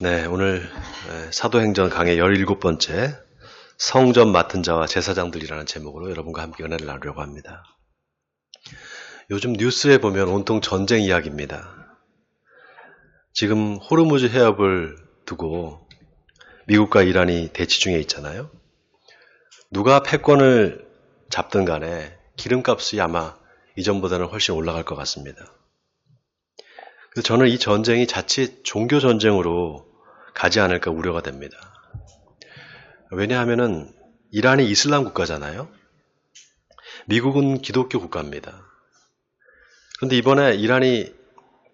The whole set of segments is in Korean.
네, 오늘 사도행전 강의 17번째 성전 맡은 자와 제사장들이라는 제목으로 여러분과 함께 은혜를 나누려고 합니다. 요즘 뉴스에 보면 온통 전쟁 이야기입니다. 지금 호르무즈 해협을 두고 미국과 이란이 대치 중에 있잖아요. 누가 패권을 잡든 간에 기름값이 아마 이전보다는 훨씬 올라갈 것 같습니다. 그래서 저는 이 전쟁이 자칫 종교 전쟁으로 가지 않을까 우려가 됩니다. 왜냐하면은 이란이 이슬람 국가잖아요. 미국은 기독교 국가입니다. 그런데 이번에 이란이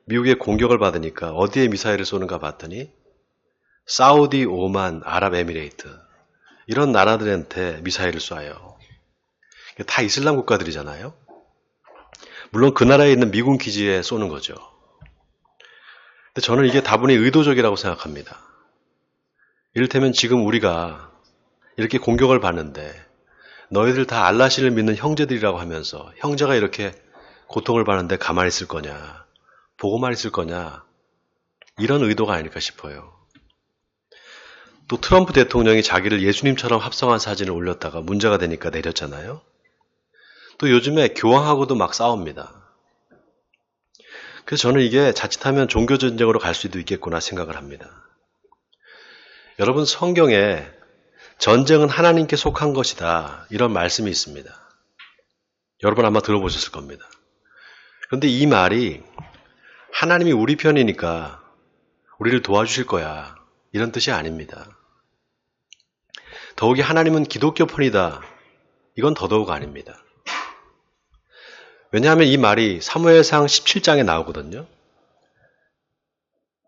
미국의 공격을 받으니까 어디에 미사일을 쏘는가 봤더니 사우디, 오만, 아랍에미레이트 이런 나라들한테 미사일을 쏴요. 다 이슬람 국가들이잖아요. 물론 그 나라에 있는 미군 기지에 쏘는 거죠. 근데 저는 이게 다분히 의도적이라고 생각합니다. 이를테면 지금 우리가 이렇게 공격을 받는데 너희들 다 알라신을 믿는 형제들이라고 하면서 형제가 이렇게 고통을 받는데 가만히 있을 거냐, 보고만 있을 거냐, 이런 의도가 아닐까 싶어요. 또 트럼프 대통령이 자기를 예수님처럼 합성한 사진을 올렸다가 문제가 되니까 내렸잖아요. 또 요즘에 교황하고도 막 싸웁니다. 그래서 저는 이게 자칫하면 종교 전쟁으로 갈 수도 있겠구나 생각을 합니다. 여러분, 성경에 전쟁은 하나님께 속한 것이다 이런 말씀이 있습니다. 여러분 아마 들어보셨을 겁니다. 그런데 이 말이 하나님이 우리 편이니까 우리를 도와주실 거야 이런 뜻이 아닙니다. 더욱이 하나님은 기독교 편이다 이건 더더욱 아닙니다. 왜냐하면 이 말이 사무엘상 17장에 나오거든요.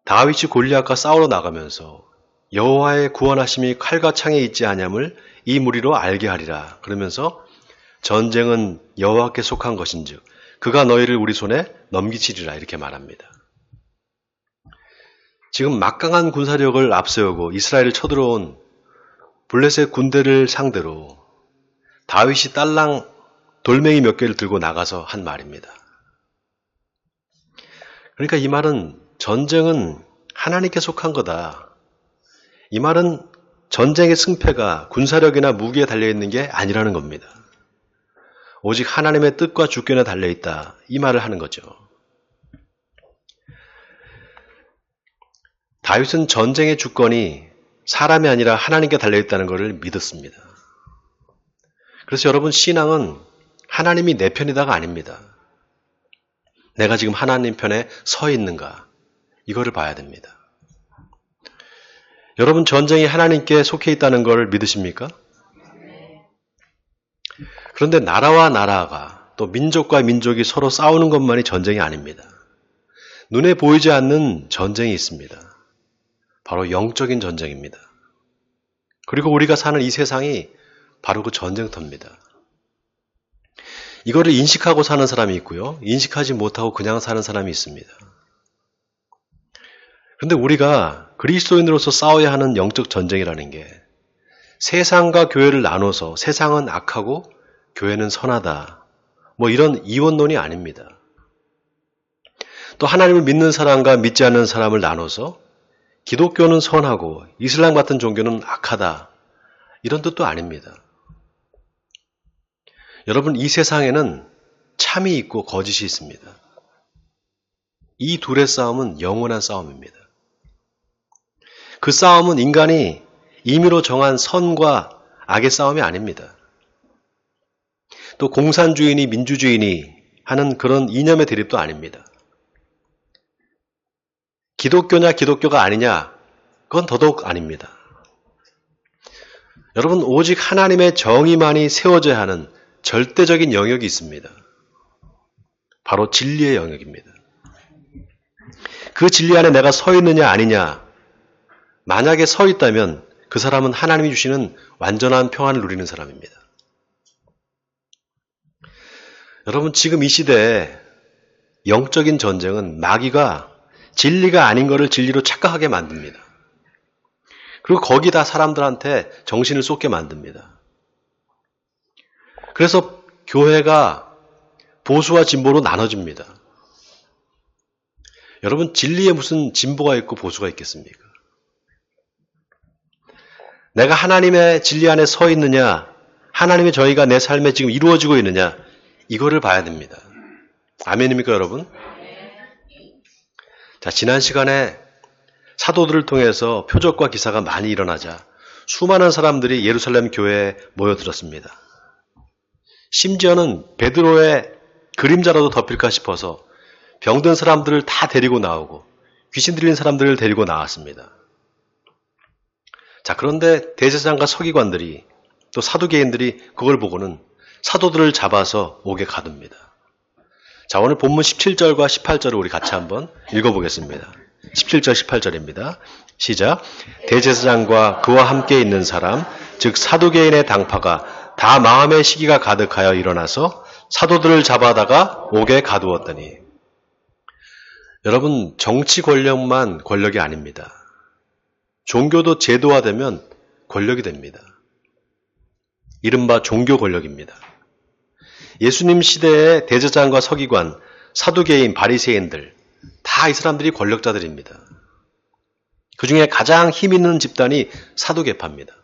다윗이 골리앗과 싸우러 나가면서 여호와의 구원하심이 칼과 창에 있지 아니함을 이 무리로 알게 하리라. 그러면서 전쟁은 여호와께 속한 것인즉 그가 너희를 우리 손에 넘기치리라 이렇게 말합니다. 지금 막강한 군사력을 앞세우고 이스라엘을 쳐들어온 블레셋 군대를 상대로 다윗이 딸랑 돌멩이 몇 개를 들고 나가서 한 말입니다. 그러니까 이 말은 전쟁은 하나님께 속한 거다. 이 말은 전쟁의 승패가 군사력이나 무기에 달려있는 게 아니라는 겁니다. 오직 하나님의 뜻과 주권에 달려있다. 이 말을 하는 거죠. 다윗은 전쟁의 주권이 사람이 아니라 하나님께 달려있다는 것을 믿었습니다. 그래서 여러분, 신앙은 하나님이 내 편이다가 아닙니다. 내가 지금 하나님 편에 서 있는가 이거를 봐야 됩니다. 여러분, 전쟁이 하나님께 속해 있다는 걸 믿으십니까? 그런데 나라와 나라가 또 민족과 민족이 서로 싸우는 것만이 전쟁이 아닙니다. 눈에 보이지 않는 전쟁이 있습니다. 바로 영적인 전쟁입니다. 그리고 우리가 사는 이 세상이 바로 그 전쟁터입니다. 이거를 인식하고 사는 사람이 있고요. 인식하지 못하고 그냥 사는 사람이 있습니다. 그런데 우리가 그리스도인으로서 싸워야 하는 영적 전쟁이라는 게 세상과 교회를 나눠서 세상은 악하고 교회는 선하다. 뭐 이런 이원론이 아닙니다. 또 하나님을 믿는 사람과 믿지 않는 사람을 나눠서 기독교는 선하고 이슬람 같은 종교는 악하다. 이런 뜻도 아닙니다. 여러분, 이 세상에는 참이 있고 거짓이 있습니다. 이 둘의 싸움은 영원한 싸움입니다. 그 싸움은 인간이 임의로 정한 선과 악의 싸움이 아닙니다. 또 공산주의니 민주주의니 하는 그런 이념의 대립도 아닙니다. 기독교냐 기독교가 아니냐 그건 더더욱 아닙니다. 여러분, 오직 하나님의 정의만이 세워져야 하는 절대적인 영역이 있습니다. 바로 진리의 영역입니다. 그 진리 안에 내가 서 있느냐 아니냐, 만약에 서 있다면 그 사람은 하나님이 주시는 완전한 평안을 누리는 사람입니다. 여러분, 지금 이 시대에 영적인 전쟁은 마귀가 진리가 아닌 것을 진리로 착각하게 만듭니다. 그리고 거기다 사람들한테 정신을 쏟게 만듭니다. 그래서 교회가 보수와 진보로 나눠집니다. 여러분, 진리에 무슨 진보가 있고 보수가 있겠습니까? 내가 하나님의 진리 안에 서 있느냐, 하나님의 저희가 내 삶에 지금 이루어지고 있느냐, 이거를 봐야 됩니다. 아멘입니까, 여러분? 자, 지난 시간에 사도들을 통해서 표적과 기사가 많이 일어나자 수많은 사람들이 예루살렘 교회에 모여들었습니다. 심지어는 베드로의 그림자라도 덮일까 싶어서 병든 사람들을 다 데리고 나오고 귀신 들린 사람들을 데리고 나왔습니다. 자, 그런데 대제사장과 서기관들이 또 사두개인들이 그걸 보고는 사도들을 잡아서 옥에 가둡니다. 자, 오늘 본문 17절과 18절을 우리 같이 한번 읽어보겠습니다. 17절 18절입니다. 시작. 대제사장과 그와 함께 있는 사람, 즉 사두개인의 당파가 다 마음의 시기가 가득하여 일어나서 사도들을 잡아다가 옥에 가두었더니. 여러분, 정치 권력만 권력이 아닙니다. 종교도 제도화되면 권력이 됩니다. 이른바 종교 권력입니다. 예수님 시대의 대제사장과 서기관, 사두개인, 바리새인들 다 이 사람들이 권력자들입니다. 그 중에 가장 힘 있는 집단이 사두개파입니다.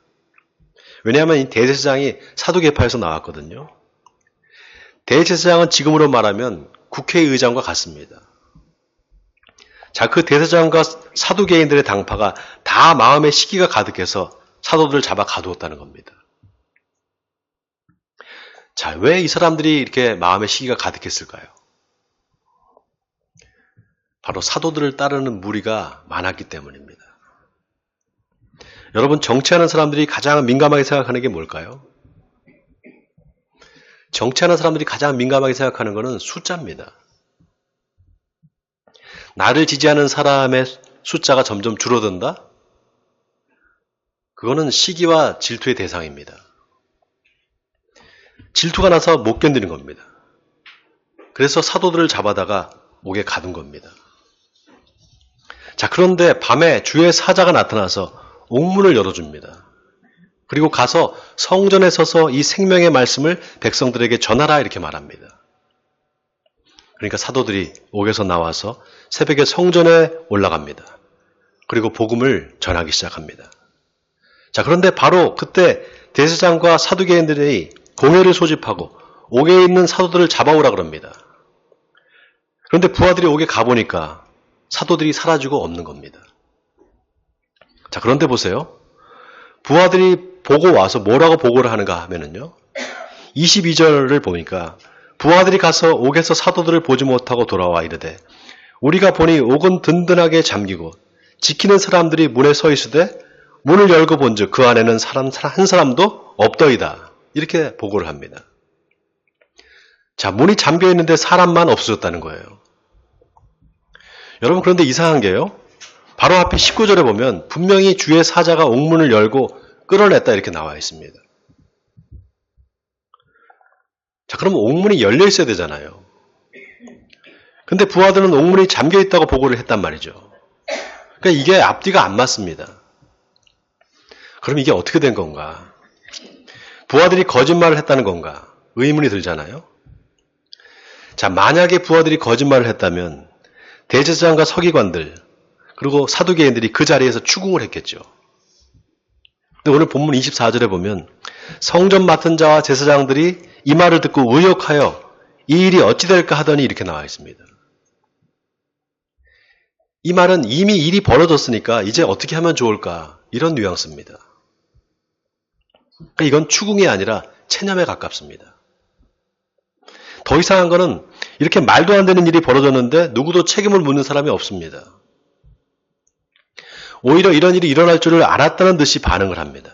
왜냐하면 이 대제사장이 사두개파에서 나왔거든요. 대제사장은 지금으로 말하면 국회의장과 같습니다. 자, 그 대제사장과 사두개인들의 당파가 다 마음의 시기가 가득해서 사도들을 잡아 가두었다는 겁니다. 자, 왜 이 사람들이 이렇게 마음의 시기가 가득했을까요? 바로 사도들을 따르는 무리가 많았기 때문입니다. 여러분, 정치하는 사람들이 가장 민감하게 생각하는 게 뭘까요? 정치하는 사람들이 가장 민감하게 생각하는 것은 숫자입니다. 나를 지지하는 사람의 숫자가 점점 줄어든다? 그거는 시기와 질투의 대상입니다. 질투가 나서 못 견디는 겁니다. 그래서 사도들을 잡아다가 옥에 가둔 겁니다. 자, 그런데 밤에 주의 사자가 나타나서 옥문을 열어줍니다. 그리고 가서 성전에 서서 이 생명의 말씀을 백성들에게 전하라 이렇게 말합니다. 그러니까 사도들이 옥에서 나와서 새벽에 성전에 올라갑니다. 그리고 복음을 전하기 시작합니다. 자, 그런데 바로 그때 대제사장과 사두개인들이 공회를 소집하고 옥에 있는 사도들을 잡아오라 그럽니다. 그런데 부하들이 옥에 가보니까 사도들이 사라지고 없는 겁니다. 자, 그런데 보세요. 부하들이 보고 와서 뭐라고 보고를 하는가 하면은요. 22절을 보니까 부하들이 가서 옥에서 사도들을 보지 못하고 돌아와 이르되 우리가 보니 옥은 든든하게 잠기고 지키는 사람들이 문에 서 있으되 문을 열고 본즉 그 안에는 한 사람도 없더이다. 이렇게 보고를 합니다. 자, 문이 잠겨 있는데 사람만 없어졌다는 거예요. 여러분, 그런데 이상한 게요. 바로 앞에 19절에 보면 분명히 주의 사자가 옥문을 열고 끌어냈다 이렇게 나와 있습니다. 자, 그럼 옥문이 열려 있어야 되잖아요. 근데 부하들은 옥문이 잠겨 있다고 보고를 했단 말이죠. 그러니까 이게 앞뒤가 안 맞습니다. 그럼 이게 어떻게 된 건가? 부하들이 거짓말을 했다는 건가? 의문이 들잖아요. 자, 만약에 부하들이 거짓말을 했다면 대제사장과 서기관들 그리고 사두개인들이 그 자리에서 추궁을 했겠죠. 근데 오늘 본문 24절에 보면 성전 맡은 자와 제사장들이 이 말을 듣고 의혹하여 이 일이 어찌 될까 하더니 이렇게 나와 있습니다. 이 말은 이미 일이 벌어졌으니까 이제 어떻게 하면 좋을까 이런 뉘앙스입니다. 그러니까 이건 추궁이 아니라 체념에 가깝습니다. 더 이상한 거는 이렇게 말도 안 되는 일이 벌어졌는데 누구도 책임을 묻는 사람이 없습니다. 오히려 이런 일이 일어날 줄을 알았다는 듯이 반응을 합니다.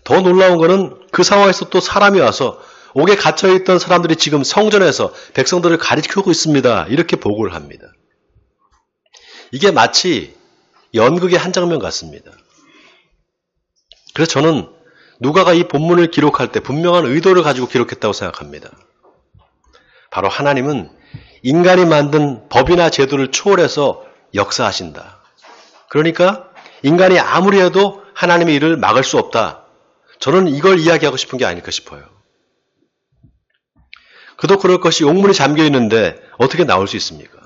더 놀라운 거는 그 상황에서 또 사람이 와서 옥에 갇혀있던 사람들이 지금 성전에서 백성들을 가리키고 있습니다. 이렇게 보고를 합니다. 이게 마치 연극의 한 장면 같습니다. 그래서 저는 누가가 이 본문을 기록할 때 분명한 의도를 가지고 기록했다고 생각합니다. 바로 하나님은 인간이 만든 법이나 제도를 초월해서 역사하신다. 그러니까 인간이 아무리 해도 하나님의 일을 막을 수 없다. 저는 이걸 이야기하고 싶은 게 아닐까 싶어요. 그도 그럴 것이 옥문이 잠겨 있는데 어떻게 나올 수 있습니까?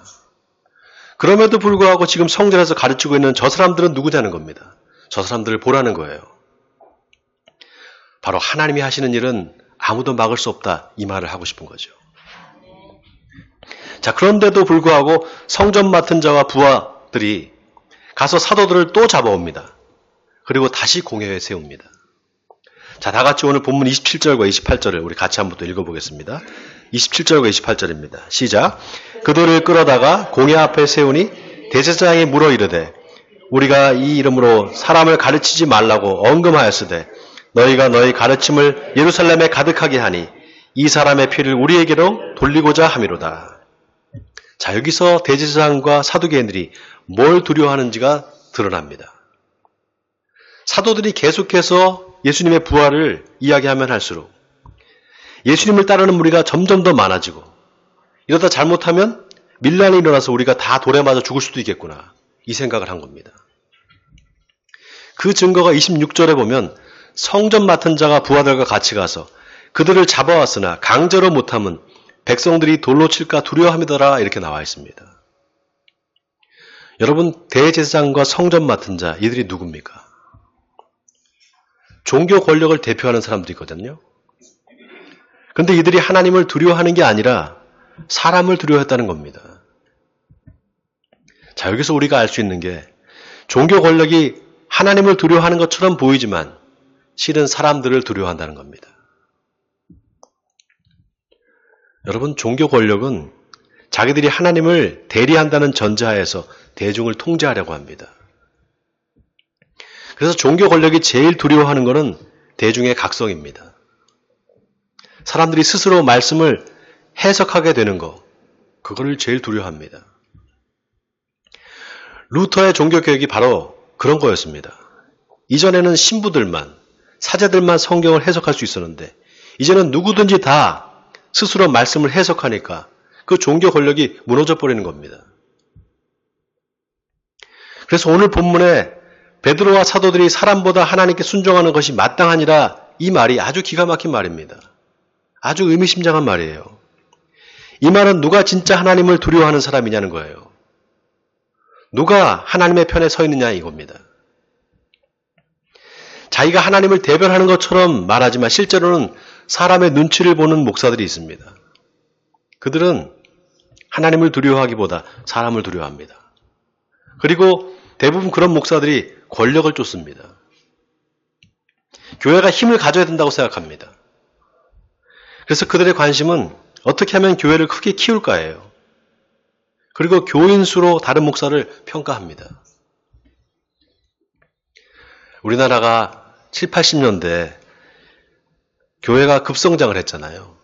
그럼에도 불구하고 지금 성전에서 가르치고 있는 저 사람들은 누구냐는 겁니다. 저 사람들을 보라는 거예요. 바로 하나님이 하시는 일은 아무도 막을 수 없다. 이 말을 하고 싶은 거죠. 자, 그런데도 불구하고 성전 맡은 자와 부하들이 가서 사도들을 또 잡아옵니다. 그리고 다시 공회에 세웁니다. 자, 다 같이 오늘 본문 27절과 28절을 우리 같이 한번 또 읽어보겠습니다. 27절과 28절입니다. 시작. 그들을 끌어다가 공회 앞에 세우니 대제사장이 물어 이르되 우리가 이 이름으로 사람을 가르치지 말라고 언금하였으되 너희가 너희 가르침을 예루살렘에 가득하게 하니 이 사람의 피를 우리에게로 돌리고자 함이로다. 자, 여기서 대제사장과 사두개인들이 뭘 두려워하는지가 드러납니다. 사도들이 계속해서 예수님의 부활을 이야기하면 할수록 예수님을 따르는 무리가 점점 더 많아지고 이러다 잘못하면 밀란이 일어나서 우리가 다 돌에 맞아 죽을 수도 있겠구나 이 생각을 한 겁니다. 그 증거가 26절에 보면 성전 맡은 자가 부하들과 같이 가서 그들을 잡아왔으나 강제로 못하면 백성들이 돌로 칠까 두려워함이더라 이렇게 나와 있습니다. 여러분, 대제사장과 성전 맡은 자 이들이 누굽니까? 종교 권력을 대표하는 사람들이거든요. 그런데 이들이 하나님을 두려워하는 게 아니라 사람을 두려워했다는 겁니다. 자, 여기서 우리가 알 수 있는 게 종교 권력이 하나님을 두려워하는 것처럼 보이지만 실은 사람들을 두려워한다는 겁니다. 여러분, 종교 권력은 자기들이 하나님을 대리한다는 전제하에서 대중을 통제하려고 합니다. 그래서 종교 권력이 제일 두려워하는 것은 대중의 각성입니다. 사람들이 스스로 말씀을 해석하게 되는 것, 그거를 제일 두려워합니다. 루터의 종교개혁이 바로 그런 거였습니다. 이전에는 신부들만, 사제들만 성경을 해석할 수 있었는데 이제는 누구든지 다 스스로 말씀을 해석하니까 그 종교 권력이 무너져 버리는 겁니다. 그래서 오늘 본문에 베드로와 사도들이 사람보다 하나님께 순종하는 것이 마땅하니라 이 말이 아주 기가 막힌 말입니다. 아주 의미심장한 말이에요. 이 말은 누가 진짜 하나님을 두려워하는 사람이냐는 거예요. 누가 하나님의 편에 서 있느냐 이겁니다. 자기가 하나님을 대변하는 것처럼 말하지만 실제로는 사람의 눈치를 보는 목사들이 있습니다. 그들은 하나님을 두려워하기보다 사람을 두려워합니다. 그리고 대부분 그런 목사들이 권력을 쫓습니다. 교회가 힘을 가져야 된다고 생각합니다. 그래서 그들의 관심은 어떻게 하면 교회를 크게 키울까예요. 그리고 교인 수로 다른 목사를 평가합니다. 우리나라가 7, 80년대 교회가 급성장을 했잖아요.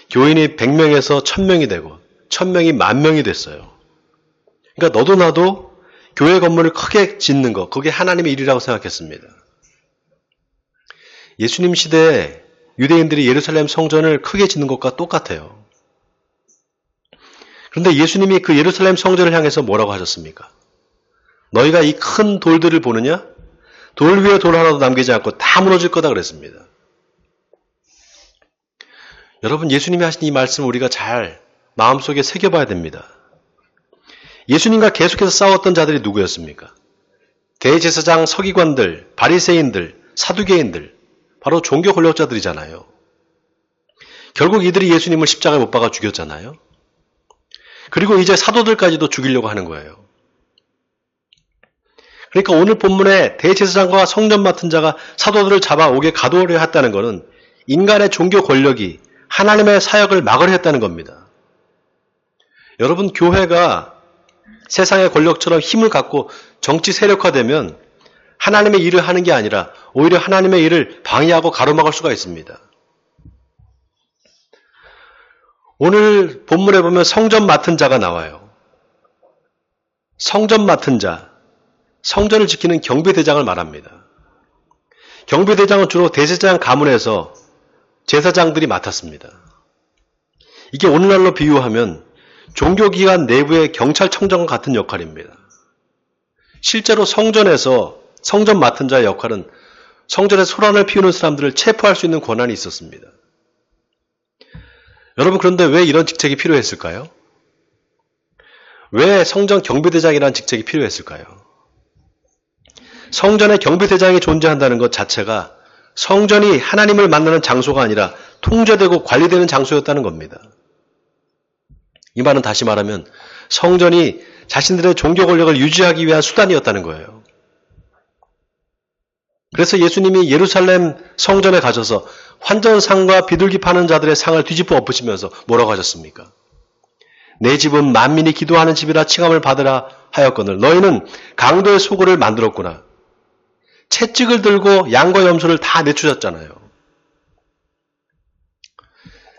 교인이 100명에서 1000명이 되고 1000명이 10,000명이 됐어요. 그러니까 너도 나도 교회 건물을 크게 짓는 거, 그게 하나님의 일이라고 생각했습니다. 예수님 시대에 유대인들이 예루살렘 성전을 크게 짓는 것과 똑같아요. 그런데 예수님이 그 예루살렘 성전을 향해서 뭐라고 하셨습니까? 너희가 이 큰 돌들을 보느냐? 돌 위에 돌 하나도 남기지 않고 다 무너질 거다 그랬습니다. 여러분, 예수님이 하신 이 말씀 우리가 잘 마음속에 새겨봐야 됩니다. 예수님과 계속해서 싸웠던 자들이 누구였습니까? 대제사장, 서기관들, 바리새인들, 사두개인들, 바로 종교 권력자들이잖아요. 결국 이들이 예수님을 십자가에 못 박아 죽였잖아요. 그리고 이제 사도들까지도 죽이려고 하는 거예요. 그러니까 오늘 본문에 대제사장과 성전 맡은 자가 사도들을 잡아오게 가두려 했다는 것은 인간의 종교 권력이 하나님의 사역을 막으려 했다는 겁니다. 여러분, 교회가 세상의 권력처럼 힘을 갖고 정치 세력화되면 하나님의 일을 하는 게 아니라 오히려 하나님의 일을 방해하고 가로막을 수가 있습니다. 오늘 본문에 보면 성전 맡은 자가 나와요. 성전 맡은 자, 성전을 지키는 경비대장을 말합니다. 경비대장은 주로 대제사장 가문에서 제사장들이 맡았습니다. 이게 오늘날로 비유하면 종교기관 내부의 경찰청장과 같은 역할입니다. 실제로 성전에서 성전 맡은 자의 역할은 성전에 소란을 피우는 사람들을 체포할 수 있는 권한이 있었습니다. 여러분, 그런데 왜 이런 직책이 필요했을까요? 왜 성전 경비대장이라는 직책이 필요했을까요? 성전에 경비대장이 존재한다는 것 자체가 성전이 하나님을 만나는 장소가 아니라 통제되고 관리되는 장소였다는 겁니다. 이 말은 다시 말하면 성전이 자신들의 종교 권력을 유지하기 위한 수단이었다는 거예요. 그래서 예수님이 예루살렘 성전에 가셔서 환전상과 비둘기 파는 자들의 상을 뒤집어 엎으시면서 뭐라고 하셨습니까? 내 집은 만민이 기도하는 집이라 칭함을 받으라 하였거늘 너희는 강도의 소굴을 만들었구나. 채찍을 들고 양과 염소를 다 내쫓았잖아요.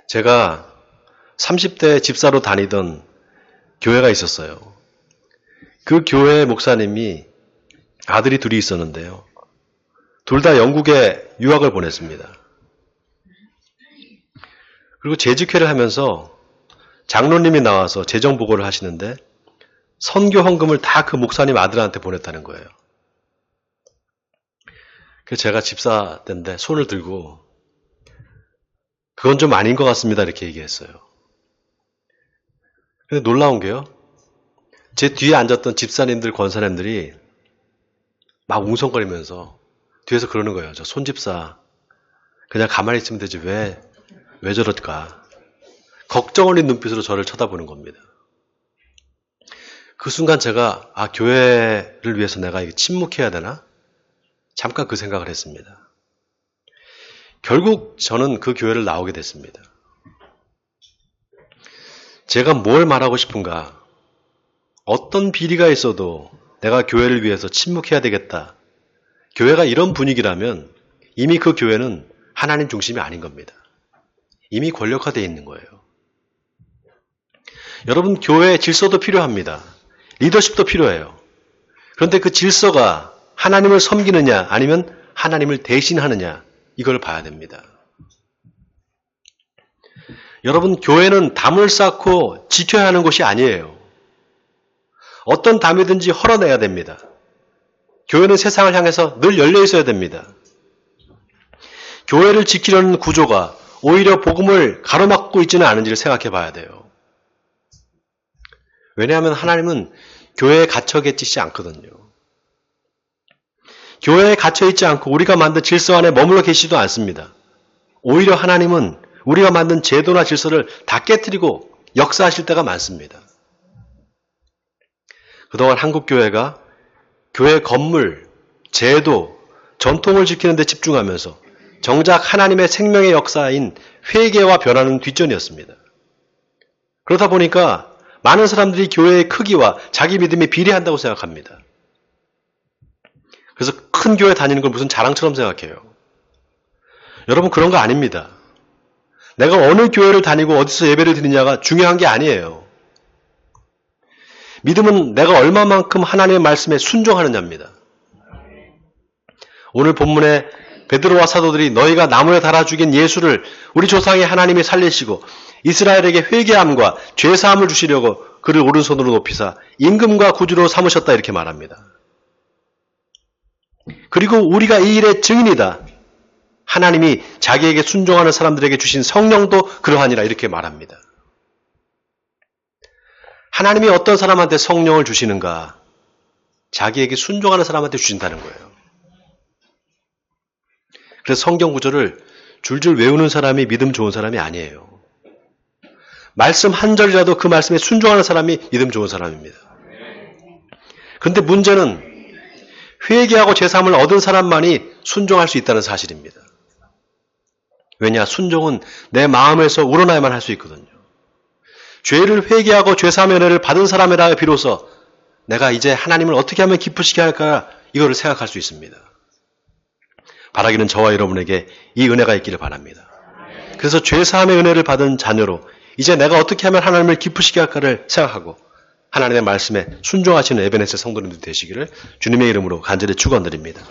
제가 30대 집사로 다니던 교회가 있었어요. 그 교회 목사님이 아들이 둘이 있었는데요. 둘 다 영국에 유학을 보냈습니다. 그리고 재직회를 하면서 장로님이 나와서 재정보고를 하시는데 선교 헌금을 다 그 목사님 아들한테 보냈다는 거예요. 그래서 제가 집사 때인데 손을 들고 그건 좀 아닌 것 같습니다 이렇게 얘기했어요. 근데 놀라운 게요. 제 뒤에 앉았던 집사님들, 권사님들이 막 웅성거리면서 뒤에서 그러는 거예요. 저 손집사 그냥 가만히 있으면 되지 왜 저럴까. 걱정 어린 눈빛으로 저를 쳐다보는 겁니다. 그 순간 제가 교회를 위해서 내가 이게 침묵해야 되나? 잠깐 그 생각을 했습니다. 결국 저는 그 교회를 나오게 됐습니다. 제가 뭘 말하고 싶은가? 어떤 비리가 있어도 내가 교회를 위해서 침묵해야 되겠다. 교회가 이런 분위기라면 이미 그 교회는 하나님 중심이 아닌 겁니다. 이미 권력화되어 있는 거예요. 여러분, 교회의 질서도 필요합니다. 리더십도 필요해요. 그런데 그 질서가 하나님을 섬기느냐 아니면 하나님을 대신하느냐 이걸 봐야 됩니다. 여러분, 교회는 담을 쌓고 지켜야 하는 곳이 아니에요. 어떤 담이든지 헐어내야 됩니다. 교회는 세상을 향해서 늘 열려 있어야 됩니다. 교회를 지키려는 구조가 오히려 복음을 가로막고 있지는 않은지를 생각해 봐야 돼요. 왜냐하면 하나님은 교회에 갇혀 계시지 않거든요. 교회에 갇혀 있지 않고 우리가 만든 질서 안에 머물러 계시지도 않습니다. 오히려 하나님은 우리가 만든 제도나 질서를 다 깨트리고 역사하실 때가 많습니다. 그동안 한국교회가 교회 건물, 제도, 전통을 지키는 데 집중하면서 정작 하나님의 생명의 역사인 회개와 변화는 뒷전이었습니다. 그러다 보니까 많은 사람들이 교회의 크기와 자기 믿음이 비례한다고 생각합니다. 그래서 큰 교회 다니는 걸 무슨 자랑처럼 생각해요. 여러분, 그런 거 아닙니다. 내가 어느 교회를 다니고 어디서 예배를 드리냐가 중요한 게 아니에요. 믿음은 내가 얼마만큼 하나님의 말씀에 순종하느냐입니다. 오늘 본문에 베드로와 사도들이 너희가 나무에 달아 죽인 예수를 우리 조상의 하나님이 살리시고 이스라엘에게 회개함과 죄사함을 주시려고 그를 오른손으로 높이사 임금과 구주로 삼으셨다 이렇게 말합니다. 그리고 우리가 이 일의 증인이다. 하나님이 자기에게 순종하는 사람들에게 주신 성령도 그러하니라 이렇게 말합니다. 하나님이 어떤 사람한테 성령을 주시는가? 자기에게 순종하는 사람한테 주신다는 거예요. 그래서 성경 구절을 줄줄 외우는 사람이 믿음 좋은 사람이 아니에요. 말씀 한 절이라도 그 말씀에 순종하는 사람이 믿음 좋은 사람입니다. 그런데 문제는 회개하고 제사함을 얻은 사람만이 순종할 수 있다는 사실입니다. 왜냐? 순종은 내 마음에서 우러나야만 할 수 있거든요. 죄를 회개하고 죄사함의 은혜를 받은 사람이라 비로소 내가 이제 하나님을 어떻게 하면 기쁘시게 할까 이거를 생각할 수 있습니다. 바라기는 저와 여러분에게 이 은혜가 있기를 바랍니다. 그래서 죄사함의 은혜를 받은 자녀로 이제 내가 어떻게 하면 하나님을 기쁘시게 할까를 생각하고 하나님의 말씀에 순종하시는 에베네셀 성도님들 되시기를 주님의 이름으로 간절히 축원드립니다.